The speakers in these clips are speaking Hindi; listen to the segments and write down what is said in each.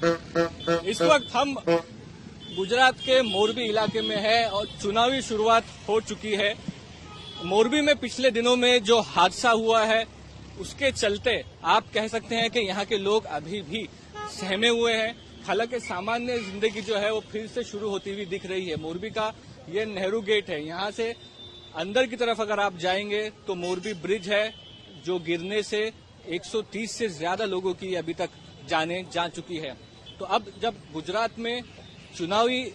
इस वक्त हम गुजरात के मोरबी इलाके में है और चुनावी शुरुआत हो चुकी है। मोरबी में पिछले दिनों में जो हादसा हुआ है उसके चलते आप कह सकते हैं कि यहाँ के लोग अभी भी सहमे हुए हैं। हालांकि सामान्य जिंदगी जो है वो फिर से शुरू होती हुई दिख रही है। मोरबी का ये नेहरू गेट है, यहाँ से अंदर की तरफ अगर आप जाएंगे तो मोरबी ब्रिज है जो गिरने से 130 से ज्यादा लोगों की अभी तक जानें जा चुकी है। तो अब जब गुजरात में चुनावी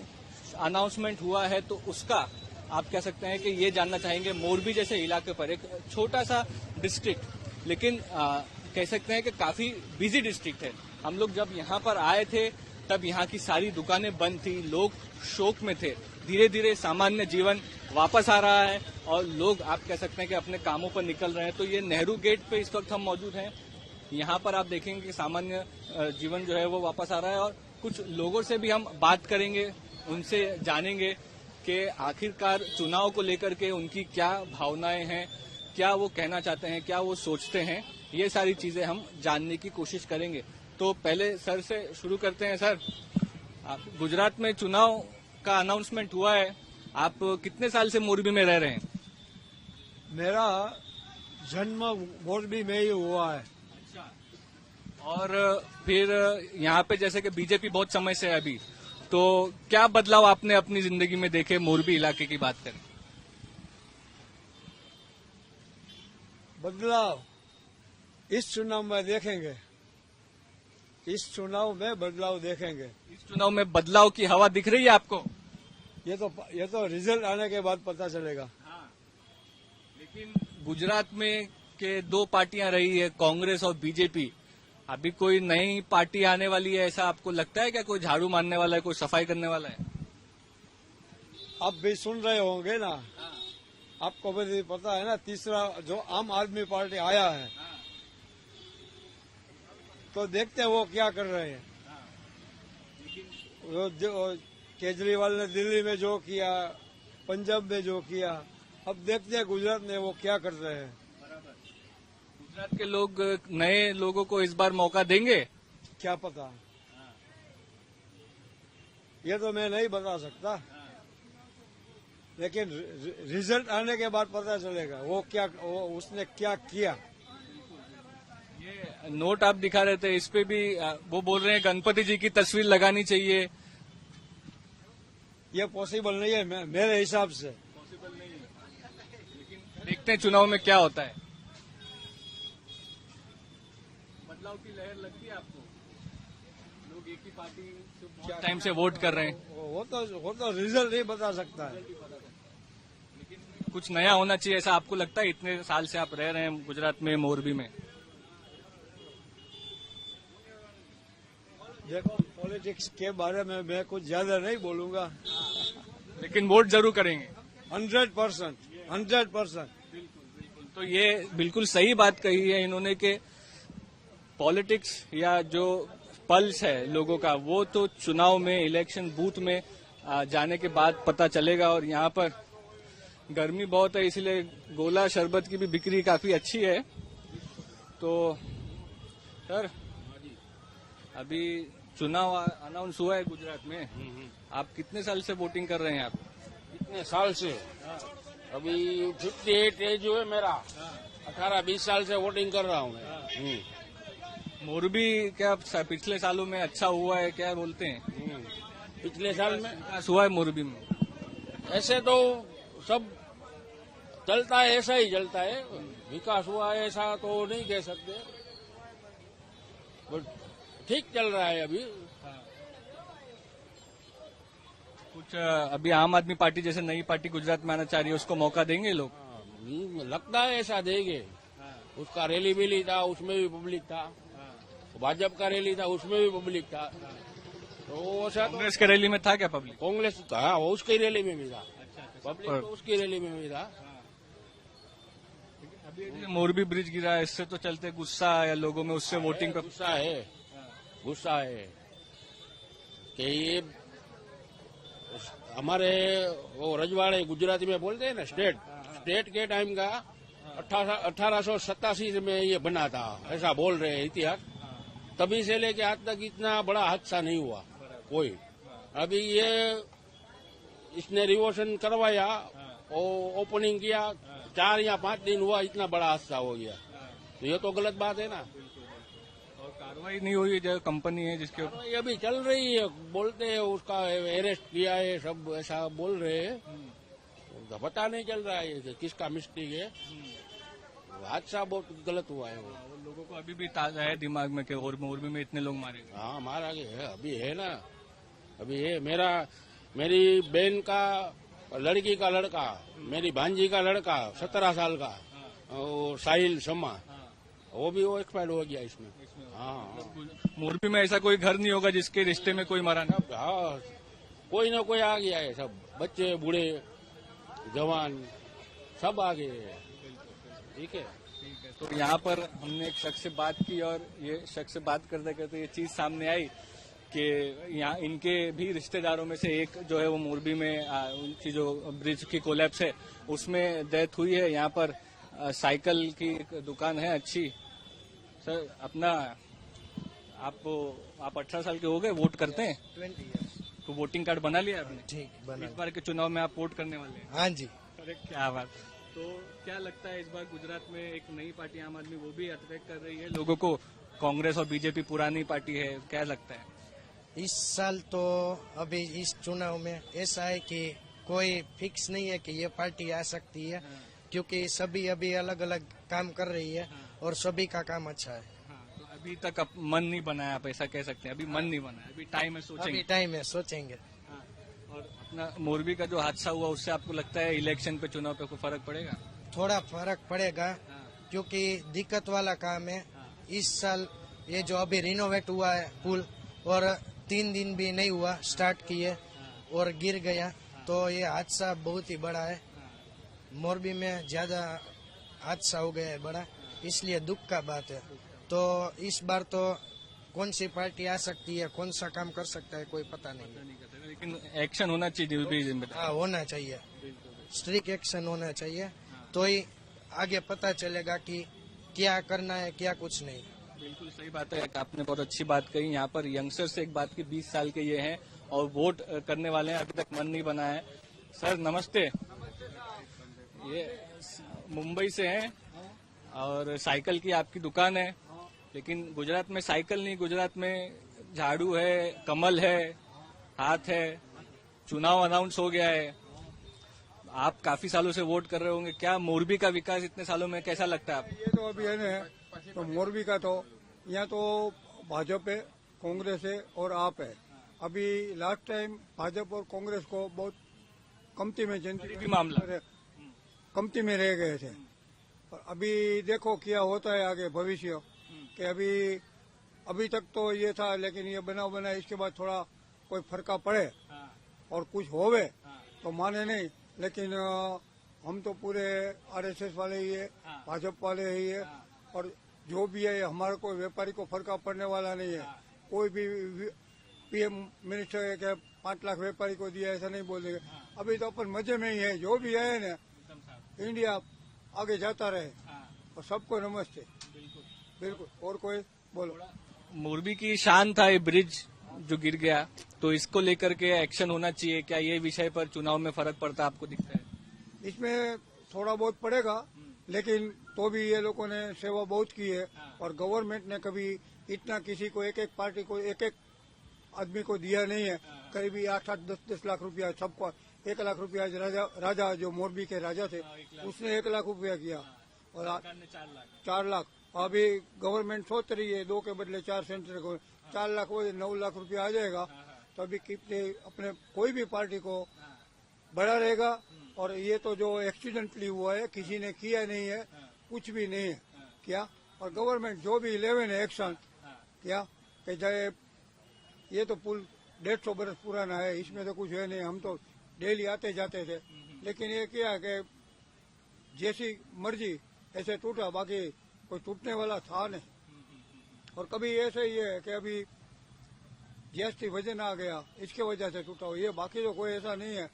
अनाउंसमेंट हुआ है तो उसका आप कह सकते हैं कि ये जानना चाहेंगे। मोरबी जैसे इलाके पर एक छोटा सा डिस्ट्रिक्ट, लेकिन कह सकते हैं कि काफी बिजी डिस्ट्रिक्ट है। हम लोग जब यहाँ पर आए थे तब यहाँ की सारी दुकानें बंद थी, लोग शोक में थे। धीरे धीरे सामान्य जीवन वापस आ रहा है और लोग आप कह सकते हैं कि अपने कामों पर निकल रहे हैं। तो ये नेहरू गेट पे इस वक्त हम मौजूद हैं। यहाँ पर आप देखेंगे कि सामान्य जीवन जो है वो वापस आ रहा है और कुछ लोगों से भी हम बात करेंगे, उनसे जानेंगे कि आखिरकार चुनाव को लेकर के उनकी क्या भावनाएं हैं, क्या वो कहना चाहते हैं, क्या वो सोचते हैं। ये सारी चीजें हम जानने की कोशिश करेंगे। तो पहले सर से शुरू करते हैं। सर, गुजरात में चुनाव का अनाउंसमेंट हुआ है, आप कितने साल से मोरबी में रह रहे हैं? मेरा जन्म मोरबी में ही हुआ है। अच्छा। और फिर यहाँ पे जैसे कि बीजेपी बहुत समय से है अभी, तो क्या बदलाव आपने अपनी जिंदगी में देखे मोरबी इलाके की बात करें? बदलाव इस चुनाव में देखेंगे, इस चुनाव में बदलाव देखेंगे। इस चुनाव में बदलाव की हवा दिख रही है आपको? ये तो रिजल्ट आने के बाद पता चलेगा। हाँ। लेकिन गुजरात में के दो पार्टियां रही है, कांग्रेस और बीजेपी। अभी कोई नई पार्टी आने वाली है, ऐसा आपको लगता है क्या? कोई झाड़ू मारने वाला है, कोई सफाई करने वाला है? आप भी सुन रहे होंगे ना। हाँ। आपको भी पता है ना, तीसरा जो आम आदमी पार्टी आया है। हाँ। तो देखते हैं वो क्या कर रहे हैं। हाँ। जो केजरीवाल ने दिल्ली में जो किया, पंजाब में जो किया, अब देखते हैं गुजरात में वो क्या कर रहे हैं। बराबर। गुजरात के लोग नए लोगों को इस बार मौका देंगे? क्या पता, ये तो मैं नहीं बता सकता। लेकिन रिजल्ट आने के बाद पता चलेगा वो उसने क्या किया। ये नोट आप दिखा रहे थे, इस पे भी वो बोल रहे हैं गणपति जी की तस्वीर लगानी चाहिए। ये पॉसिबल नहीं है मेरे हिसाब से। पॉसिबल नहीं है, लेकिन देखते हैं चुनाव में क्या होता है। बदलाव की लहर लगती है आपको? लोग एक ही पार्टी से बहुत टाइम से वोट कर रहे हैं। वो तो रिजल्ट नहीं बता सकता है। लेकिन कुछ नया होना चाहिए, ऐसा आपको लगता है? इतने साल से आप रह रहे हैं गुजरात में, मोरबी में। देखो, पॉलिटिक्स के बारे में मैं कुछ ज्यादा नहीं बोलूंगा, लेकिन वोट जरूर करेंगे। 100%। बिल्कुल। तो ये बिल्कुल सही बात कही है इन्होंने कि पॉलिटिक्स या जो पल्स है लोगों का वो तो चुनाव में, इलेक्शन बूथ में जाने के बाद पता चलेगा। और यहाँ पर गर्मी बहुत है, इसलिए गोला शरबत की भी बिक्री काफी अच्छी है। तो सर, अभी चुनाव अनाउंस हुआ है गुजरात में, आप कितने साल से वोटिंग कर रहे हैं? आप कितने साल से? अभी 58 एज है मेरा। 18-20 साल से वोटिंग कर रहा हूँ मैं। मोरबी क्या पिछले सालों में अच्छा हुआ है, क्या बोलते हैं? पिछले साल में विकास हुआ है मोरबी में? ऐसे तो सब चलता है, ऐसा ही चलता है। विकास हुआ है ऐसा तो नहीं कह सकते, बट ठीक चल रहा है अभी। कुछ अभी आम आदमी पार्टी जैसे नई पार्टी गुजरात में आना चाह रही है, उसको मौका देंगे लोग? लगता है ऐसा देंगे। उसका रैली भी था, उसमें भी पब्लिक था। भाजपा का रैली था, उसमें भी पब्लिक था। तो कांग्रेस के रैली में था क्या पब्लिक? कांग्रेस था, उसकी रैली में भी था। पब्लिक तो उसकी रैली में भी था। अभी मोरबी ब्रिज गिरा है, इससे तो चलते गुस्सा है लोगों में, उससे वोटिंग पे गुस्सा है कि ये हमारे वो रजवाड़े गुजराती में बोलते हैं ना, स्टेट के टाइम का 1887 में ये बना था, ऐसा बोल रहे हैं इतिहास। तभी से लेके आज तक इतना बड़ा हादसा नहीं हुआ कोई। अभी ये इसने रिवोल्यूशन करवाया और ओपनिंग किया, 4 या 5 दिन हुआ, इतना बड़ा हादसा हो गया। तो ये तो गलत बात है ना। और कार्रवाई नहीं हुई जो कंपनी है जिसके ऊपर? ये अभी चल रही है, बोलते हैं उसका अरेस्ट किया है, सब ऐसा बोल रहे हैं। तो पता नहीं चल रहा है कि किसका मिस्टेक है। हादसा बहुत गलत हुआ है वो। लोगों को अभी भी ताजा है दिमाग में कि और मोरबी में इतने लोग मारे गए। हाँ, मारा गया है, अभी है ना, अभी है। मेरी बहन का लड़की का लड़का, मेरी भांजी का लड़का 17 साल का, और साहिल शर्मा, वो भी वो एक्सपायर हो गया इसमें। हाँ, मोरबी में ऐसा कोई घर नहीं होगा जिसके रिश्ते में कोई मरा नहीं। हाँ, कोई ना कोई आ गया है, सब बच्चे बूढ़े जवान सब आ गए हैं। ठीक है। तो यहाँ पर हमने एक शख्स से बात की और ये शख्स से बात करते करते ये चीज सामने आई कि यहाँ इनके भी रिश्तेदारों में से एक जो है वो मोरबी में उनकी जो ब्रिज की कोलैप्स है उसमें डेथ हुई है। यहाँ पर साइकिल की एक दुकान है अच्छी। सर अपना आप 18 साल के हो गए, वोट करते हैं? 20 ईयर्स। तो वोटिंग कार्ड बना लिया आपने? ठीक बना। इस बार के चुनाव में आप वोट करने वाले हैं? हाँ जी। अरे क्या बात। तो क्या लगता है इस बार गुजरात में एक नई पार्टी आम आदमी वो भी अट्रैक्ट कर रही है लोगों को? कांग्रेस और बीजेपी पुरानी पार्टी है, क्या लगता है? इस साल तो अभी इस चुनाव में ऐसा है कि कोई फिक्स नहीं है कि ये पार्टी आ सकती है, क्योंकि सभी अभी अलग अलग काम कर रही है और सभी का काम अच्छा है। तो अभी तक मन नहीं बनाया, आप ऐसा कह सकते हैं? अभी मन नहीं बनाया, अभी टाइम है, सोचेंगे। अभी टाइम है, सोचेंगे। और अपना मोरबी का जो हादसा हुआ उससे आपको लगता है इलेक्शन पे, चुनाव पे कोई फर्क पड़ेगा? थोड़ा फर्क पड़ेगा, क्योंकि दिक्कत वाला काम है। इस साल ये जो अभी रिनोवेट हुआ है पुल, और 3 दिन भी नहीं हुआ स्टार्ट किए और गिर गया, तो ये हादसा बहुत ही बड़ा है। मोरबी में ज्यादा हादसा हो गया है बड़ा, इसलिए दुख का बात है। तो इस बार तो कौन सी पार्टी आ सकती है, कौन सा काम कर सकता है, कोई पता नहीं। लेकिन एक्शन होना चाहिए। हाँ, होना चाहिए, स्ट्रिक्ट एक्शन होना चाहिए, तो ही आगे पता चलेगा कि क्या करना है, क्या कुछ नहीं। बिल्कुल सही बात है, आपने बहुत अच्छी बात कही। यहाँ पर यंगस्टर से एक बात की, 20 साल के ये हैं और वोट करने वाले हैं, अभी तक मन नहीं बना है। सर नमस्ते। ये मुंबई से हैं और साइकिल की आपकी दुकान है, लेकिन गुजरात में साइकिल नहीं, गुजरात में झाड़ू है, कमल है, हाथ है, चुनाव अनाउंस हो गया है। आप काफी सालों से वोट कर रहे होंगे, क्या मोरबी का विकास इतने सालों में कैसा लगता है आपको? ये तो अभी है ना, तो मोरबी का तो यहाँ तो भाजपा है, कांग्रेस है और आप है। अभी लास्ट टाइम भाजपा और कांग्रेस को बहुत कमती में भी मामला कमती में रह गए थे। और अभी देखो क्या होता है आगे भविष्य कि अभी तक तो ये था, लेकिन ये बना इसके बाद थोड़ा कोई फर्का पड़े और कुछ होवे तो माने नहीं, लेकिन हम तो पूरे आरएसएस वाले ही है, भाजपा वाले ही है, और जो भी है हमारे कोई व्यापारी को फर्का पड़ने वाला नहीं है। कोई भी पीएम मिनिस्टर है कि 5 लाख व्यापारी को दिया, ऐसा नहीं बोलेंगे। अभी तो अपन मजे में ही है, जो भी है ना, इंडिया आगे जाता रहे और सबको नमस्ते। बिल्कुल। और कोई बोलो? मोरबी की शान था ये ब्रिज जो गिर गया, तो इसको लेकर के एक्शन होना चाहिए। क्या ये विषय पर चुनाव में फर्क पड़ता आपको दिखता है? इसमें थोड़ा बहुत पड़ेगा, लेकिन तो भी ये लोगों ने सेवा बहुत की है और गवर्नमेंट ने कभी इतना किसी को एक पार्टी को एक आदमी को दिया नहीं है। करीबी 8-8, 10-10 लाख रुपया सबको। 1 लाख रुपया राजा जो मोरबी के राजा थे उसने 1 लाख रुपया किया, और 4 लाख। अभी गवर्नमेंट सोच रही है 2 के बदले 4 सेंटर को 4 लाख, वो 9 लाख रुपया आ जाएगा। तो अभी कितने अपने कोई भी पार्टी को बड़ा रहेगा। और ये तो जो एक्सीडेंटली हुआ है, किसी ने किया नहीं है, कुछ भी नहीं है क्या। और गवर्नमेंट जो भी 11 है एक्शन क्या कि चाहे ये तो पुल 150 बरस पुराना है, इसमें तो कुछ है नहीं, हम तो डेली आते जाते थे। लेकिन ये क्या कि जैसी मर्जी ऐसे टूटा, बाकी कोई टूटने वाला था नहीं। और कभी ऐसे ही है कि अभी जीएसटी वजन आ गया, इसके वजह से टूटा हो, ये बाकी तो कोई ऐसा नहीं है।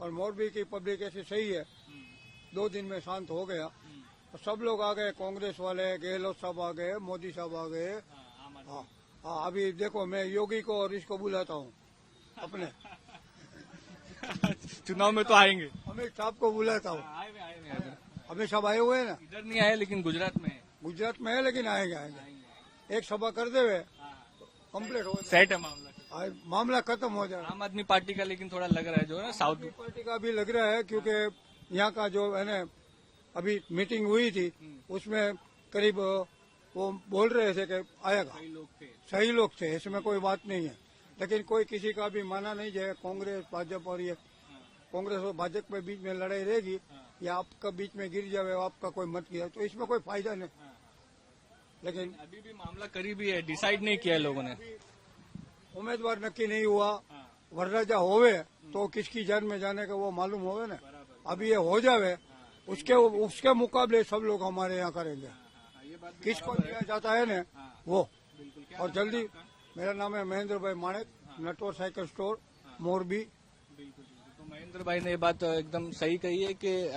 और मोरबी की पब्लिक ऐसी सही है, 2 दिन में शांत हो गया। और सब लोग आ गए, कांग्रेस वाले, गहलोत साहब आ गए, मोदी साहब आ गए, हाँ हाँ, अभी देखो मैं योगी को और इसको बुलाता हूँ अपने चुनाव में तो आएंगे। अमित साहब को बुलाता हूँ। आए हुए अमित साहब आए हुए हैं ना, इधर नहीं आए लेकिन गुजरात में है। गुजरात में है लेकिन आएंगे। एक सभा कर दे हुए कम्प्लीट हो सेट है मामला। मामला खत्म हो जाए। आम आदमी पार्टी का लेकिन थोड़ा लग रहा है जो है ना साउथ पार्टी का भी लग रहा है क्योंकि यहाँ का जो है ना अभी मीटिंग हुई थी उसमें करीब वो बोल रहे थे कि आएगा, लोग थे। सही लोग थे, इसमें कोई बात नहीं है। लेकिन कोई किसी का भी माना नहीं जाए। कांग्रेस भाजपा और ये कांग्रेस और भाजपा के बीच में लड़ाई रहेगी या आपका बीच में गिर जाए आपका कोई मत गिरा तो इसमें कोई फायदा नहीं। लेकिन अभी भी मामला करीबी है, डिसाइड नहीं किया है लोगों ने। उम्मीदवार नक्की नहीं हुआ, वरराजा होवे तो किसकी जान में जाने का वो मालूम होवे ना। अभी ये हो जावे उसके मुकाबले सब लोग हमारे यहाँ करेंगे। किसको दिया जाता है ना वो। और जल्दी। मेरा नाम है महेंद्र भाई माणेक, नटवर साइकिल स्टोर, मोरबी। तो महेंद्र भाई ने ये बात एकदम सही कही है कि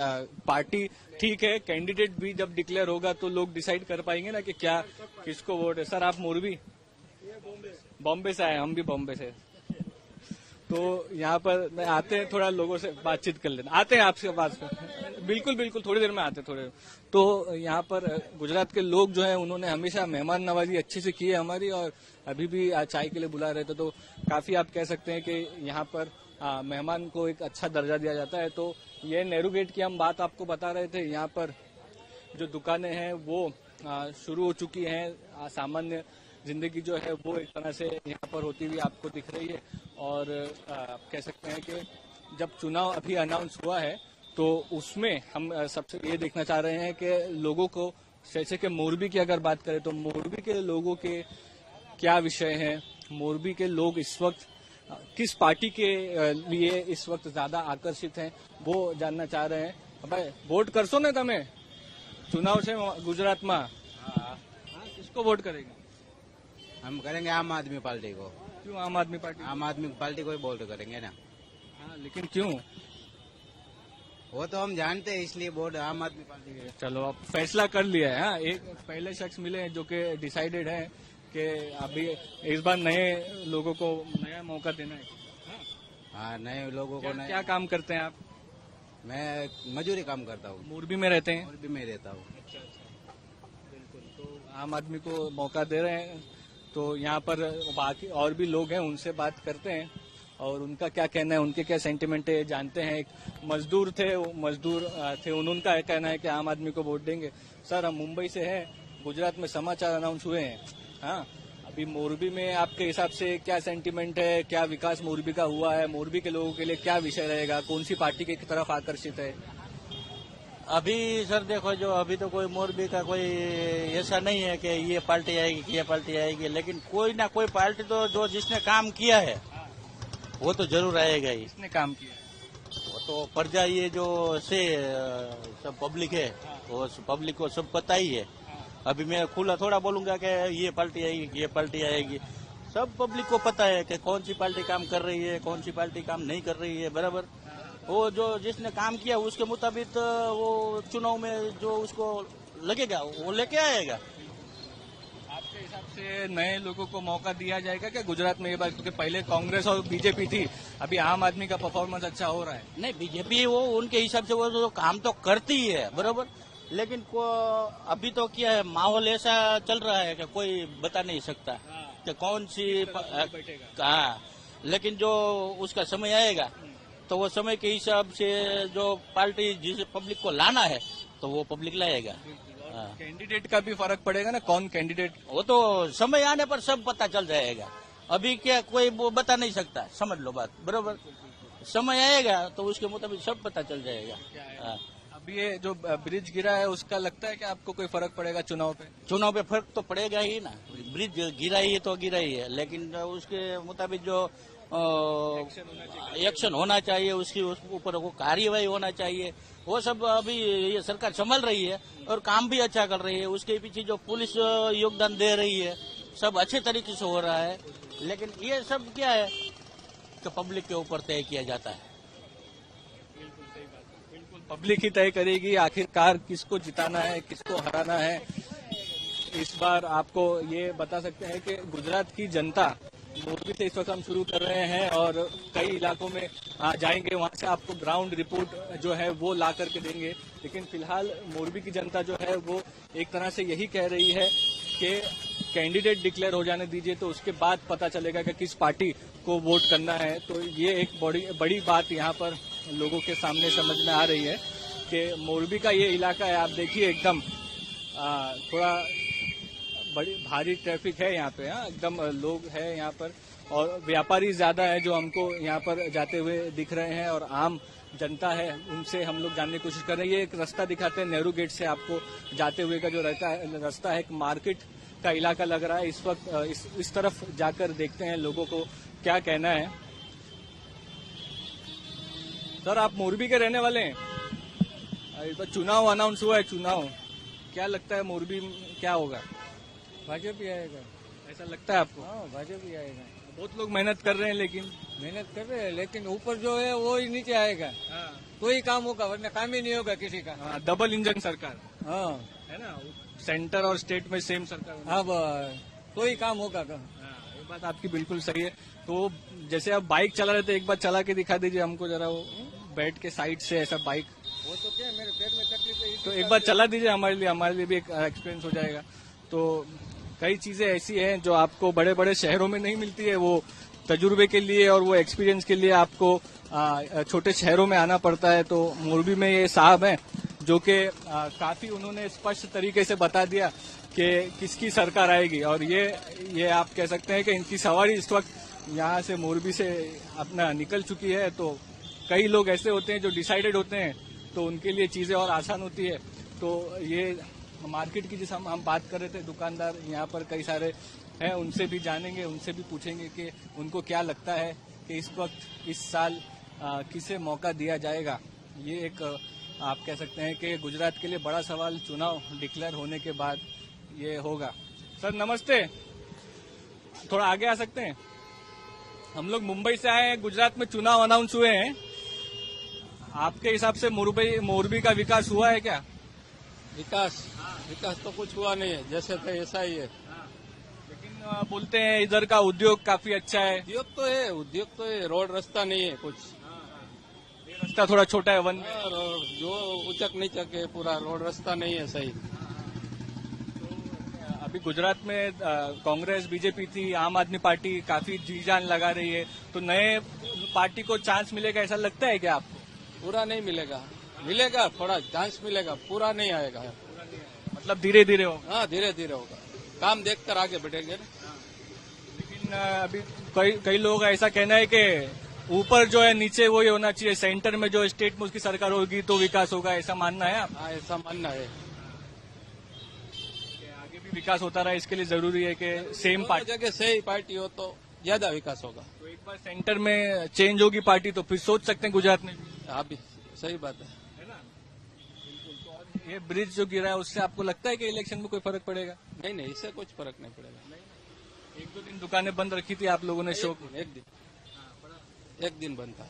पार्टी ठीक है, कैंडिडेट भी जब डिक्लेयर होगा तो लोग डिसाइड कर पाएंगे ना कि क्या किसको वोट है। सर आप मोरबी बॉम्बे से आए, हम भी बॉम्बे से। तो यहाँ पर मैं आते हैं, थोड़ा लोगों से बातचीत कर लेना। आते हैं आपसे बात कर। बिल्कुल थोड़ी देर में आते हैं, थोड़ी देर। तो यहाँ पर गुजरात के लोग जो हैं उन्होंने हमेशा मेहमान नवाजी अच्छे से की है हमारी, और अभी भी चाय के लिए बुला रहे थे। तो काफी आप कह सकते हैं कि यहाँ पर मेहमान को एक अच्छा दर्जा दिया जाता है। तो ये नेहरू गेट की हम बात आपको बता रहे थे। यहाँ पर जो दुकानें हैं वो शुरू हो चुकी हैं। सामान्य जिंदगी जो है वो एक तरह से यहाँ पर होती हुई आपको दिख रही है। और आप कह सकते हैं कि जब चुनाव अभी अनाउंस हुआ है तो उसमें हम सबसे ये देखना चाह रहे हैं कि लोगों को, जैसे कि मोरबी की अगर बात करें तो मोरबी के लोगों के क्या विषय हैं, मोरबी के लोग इस वक्त किस पार्टी के लिए इस वक्त ज्यादा आकर्षित हैं, वो जानना चाह रहे हैं। भाई वोट करशो ने तमे चुनाव से गुजरात में? किसको वोट करेंगे? हम करेंगे आम आदमी पार्टी को। क्यों आम आदमी पार्टी? आम आदमी पार्टी को ही वोट करेंगे ना। हाँ, लेकिन क्यों? वो तो हम जानते हैं इसलिए वोट आम आदमी पार्टी को। चलो अब फैसला कर लिया है। हाँ, एक पहले शख्स मिले हैं जो कि डिसाइडेड है कि अभी इस बार नए लोगों को नया मौका देना है। हाँ, नए लोगों को क्या काम करते हैं आप? मैं मजदूरी काम करता हूँ, मोरबी में रहते हैं? मोरबी में रहता हूँ। बिल्कुल। तो आम आदमी को मौका दे रहे हैं। तो यहाँ पर बाकी और भी लोग हैं, उनसे बात करते हैं और उनका क्या कहना है, उनके क्या सेंटिमेंट है जानते हैं। एक मजदूर थे, उनका कहना है कि आम आदमी को वोट देंगे। सर हम मुंबई से हैं, गुजरात में समाचार अनाउंस हुए हैं। हाँ, अभी मोरबी में आपके हिसाब से क्या सेंटिमेंट है, क्या विकास मोरबी का हुआ है, मोरबी के लोगों के लिए क्या विषय रहेगा, कौन सी पार्टी की तरफ आकर्षित है? अभी सर देखो, जो अभी तो कोई मोरबी का कोई ऐसा नहीं है कि ये पार्टी आएगी ये पार्टी आएगी, लेकिन कोई ना कोई पार्टी तो जो जिसने काम किया है वो तो जरूर आएगा ही। किसने काम किया? वो तो प्रजा, ये जो से सब पब्लिक है वो पब्लिक को सब पता ही है। अभी मैं खुला थोड़ा बोलूंगा कि ये पार्टी आएगी ये पार्टी आएगी। सब पब्लिक को पता है कि कौन सी पार्टी काम कर रही है, कौन सी पार्टी काम नहीं कर रही है। बराबर, वो जो जिसने काम किया उसके मुताबिक वो चुनाव में जो उसको लगेगा वो लेके आएगा। आपके हिसाब से नए लोगों को मौका दिया जाएगा क्या गुजरात में ये बात? क्योंकि पहले कांग्रेस और बीजेपी थी, अभी आम आदमी का परफॉर्मेंस अच्छा हो रहा है। नहीं, बीजेपी वो उनके हिसाब से वो जो काम तो करती है बराबर, लेकिन अभी तो क्या है, माहौल ऐसा चल रहा है कि कोई बता नहीं सकता कि कौन सी हाँ, लेकिन जो उसका समय आएगा तो वो समय के हिसाब से जो पार्टी जिस पब्लिक को लाना है तो वो पब्लिक लाएगा। कैंडिडेट का भी फर्क पड़ेगा ना, कौन कैंडिडेट? वो तो समय आने पर सब पता चल जाएगा। अभी क्या कोई वो बता नहीं सकता, समझ लो बात। बरोबर, समय आएगा तो उसके मुताबिक सब पता चल जाएगा। अभी ये जो ब्रिज गिरा है उसका लगता है कि आपको कोई फर्क पड़ेगा चुनाव पे? चुनाव पे फर्क तो पड़ेगा ही ना। ब्रिज गिरा ही है तो गिरा ही है, लेकिन उसके मुताबिक जो एक्शन होना चाहिए, उसकी ऊपर वो कार्यवाही होना चाहिए, वो सब अभी ये सरकार संभाल रही है और काम भी अच्छा कर रही है। उसके पीछे जो पुलिस योगदान दे रही है, सब अच्छे तरीके से हो रहा है। लेकिन ये सब क्या है कि पब्लिक के ऊपर तय किया जाता है। बिल्कुल पब्लिक ही तय करेगी आखिरकार किसको जिताना है, किसको हराना है। इस बार आपको ये बता सकते हैं कि गुजरात की जनता मोरबी से इस वक्त हम शुरू कर रहे हैं और कई इलाकों में जाएंगे, वहां से आपको ग्राउंड रिपोर्ट जो है वो ला करके देंगे। लेकिन फिलहाल मोरबी की जनता जो है वो एक तरह से यही कह रही है कि कैंडिडेट डिक्लेयर हो जाने दीजिए, तो उसके बाद पता चलेगा कि किस पार्टी को वोट करना है। तो ये एक बड़ी बात यहाँ पर लोगों के सामने समझ में आ रही है कि मोरबी का ये इलाका है, आप देखिए एकदम थोड़ा बड़ी भारी ट्रैफिक है यहाँ पे, एकदम लोग है यहाँ पर और व्यापारी ज्यादा है जो हमको यहाँ पर जाते हुए दिख रहे हैं और आम जनता है उनसे हम लोग जानने की कोशिश कर रहे हैं। ये एक रास्ता दिखाते हैं नेहरू गेट से आपको जाते हुए का जो रास्ता है, एक मार्केट का इलाका लग रहा है। इस वक्त इस तरफ जाकर देखते हैं लोगों को क्या कहना है। सर, आप मोरबी के रहने वाले हैं? इस बार चुनाव अनाउंस हुआ है, चुनाव क्या लगता है मोरबी में क्या होगा? भाजपा ही आएगा, ऐसा लगता है आपको? हाँ भाजपा ही आएगा। बहुत लोग मेहनत कर रहे हैं लेकिन मेहनत कर रहे हैं लेकिन ऊपर जो है वो ही नीचे आएगा तो ही काम होगा, वरना काम ही नहीं होगा किसी का। डबल इंजन सरकार हाँ है ना, सेंटर और स्टेट में सेम सरकार। अब तो ही काम होगा। ये बात आपकी बिल्कुल सही है। तो जैसे आप बाइक चला रहे थे, एक बार चला के दिखा दीजिए हमको जरा, वो बैठ के साइड से ऐसा बाइक। वो तो क्या मेरे पैर में तकलीफ है, तो एक बार चला दीजिए हमारे लिए भी एक एक्सपीरियंस हो जाएगा। तो कई चीजें ऐसी हैं जो आपको बड़े बड़े शहरों में नहीं मिलती है, वो तजुर्बे के लिए और वो एक्सपीरियंस के लिए आपको छोटे शहरों में आना पड़ता है। तो मोरबी में ये साहब हैं जो कि काफी उन्होंने स्पष्ट तरीके से बता दिया कि किसकी सरकार आएगी और ये आप कह सकते हैं कि इनकी सवारी इस वक्त यहाँ से मोरबी से अपना निकल चुकी है। तो कई लोग ऐसे होते हैं जो डिसाइडेड होते हैं तो उनके लिए चीजें और आसान होती है। तो ये मार्केट की जिस हम बात कर रहे थे, दुकानदार यहाँ पर कई सारे हैं, उनसे भी जानेंगे, उनसे भी पूछेंगे कि उनको क्या लगता है कि इस वक्त इस साल किसे मौका दिया जाएगा। ये एक आप कह सकते हैं कि गुजरात के लिए बड़ा सवाल चुनाव डिक्लेयर होने के बाद ये होगा। सर नमस्ते, थोड़ा आगे आ सकते हैं? हम लोग मुंबई से आए हैं, गुजरात में चुनाव अनाउंस हुए हैं। आपके हिसाब से मोरबी का विकास हुआ है क्या? विकास तो कुछ हुआ नहीं है, जैसे थे ऐसा ही है। लेकिन बोलते हैं इधर का उद्योग काफी अच्छा है। उद्योग तो है, रोड रास्ता नहीं है कुछ। ये रास्ता थोड़ा छोटा है, वन जो उचक नीचक है, पूरा रोड रास्ता नहीं है सही। अभी गुजरात में कांग्रेस बीजेपी थी, आम आदमी पार्टी काफी जी जान लगा रही है, तो नए पार्टी को चांस मिलेगा ऐसा लगता है क्या आपको? पूरा नहीं मिलेगा, थोड़ा चांस मिलेगा, पूरा नहीं आएगा। मतलब धीरे धीरे होगा? हाँ, धीरे धीरे होगा, काम देखकर आगे बढ़ेंगे। लेकिन अभी कई लोग ऐसा कहना है कि ऊपर जो है नीचे वही होना चाहिए, सेंटर में जो स्टेट में उसकी सरकार होगी तो विकास होगा, ऐसा मानना है आप? हाँ, ऐसा मानना है। आगे भी विकास होता रहा, इसके लिए जरूरी है कि सेम पार्टी जगह सही पार्टी हो तो ज्यादा विकास होगा। तो एक बार सेंटर में चेंज होगी पार्टी तो फिर सोच सकते हैं गुजरात में। हाँ भी सही बात है ना? बिल्कुल। तो ये ब्रिज जो गिरा है उससे आपको लगता है कि इलेक्शन में कोई फर्क पड़ेगा? नहीं, इससे कुछ फर्क नहीं पड़ेगा। एक दो दिन दुकानें बंद रखी थी आप लोगों ने, शो एक दिन बंद था।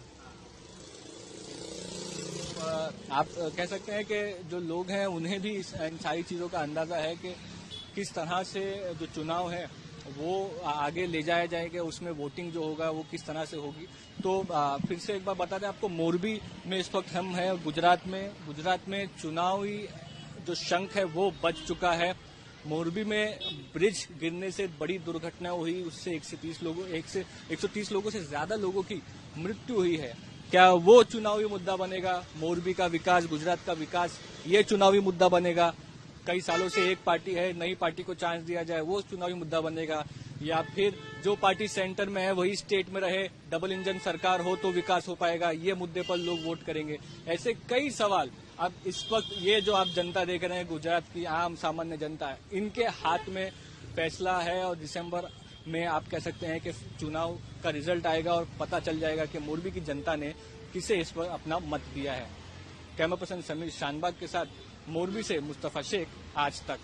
आप कह सकते हैं कि जो लोग हैं उन्हें भी इन सारी चीजों का अंदाजा है कि किस तरह से जो चुनाव है वो आगे ले जाया जाएगा, उसमें वोटिंग जो होगा वो किस तरह से होगी। तो फिर से एक बार बता दें आपको, मोरबी में इस वक्त हम हैं गुजरात में चुनावी जो शंख है वो बज चुका है। मोरबी में ब्रिज गिरने से बड़ी दुर्घटना हुई, उससे 130 लोगों से ज्यादा लोगों की मृत्यु हुई है। क्या वो चुनावी मुद्दा बनेगा? मोरबी का विकास, गुजरात का विकास, ये चुनावी मुद्दा बनेगा? कई सालों से एक पार्टी है, नई पार्टी को चांस दिया जाए, वो चुनावी मुद्दा बनेगा? या फिर जो पार्टी सेंटर में है वही स्टेट में रहे, डबल इंजन सरकार हो तो विकास हो पाएगा, ये मुद्दे पर लोग वोट करेंगे? ऐसे कई सवाल अब इस वक्त ये जो आप जनता देख रहे हैं, गुजरात की आम सामान्य जनता है, इनके हाथ में फैसला है और दिसंबर में आप कह सकते हैं कि चुनाव का रिजल्ट आएगा और पता चल जाएगा कि मोरबी की जनता ने किसे इस पर अपना मत दिया है। कैमरा पर्सन समीर शानबाग के साथ मोरबी से मुस्तफा शेख, आज तक।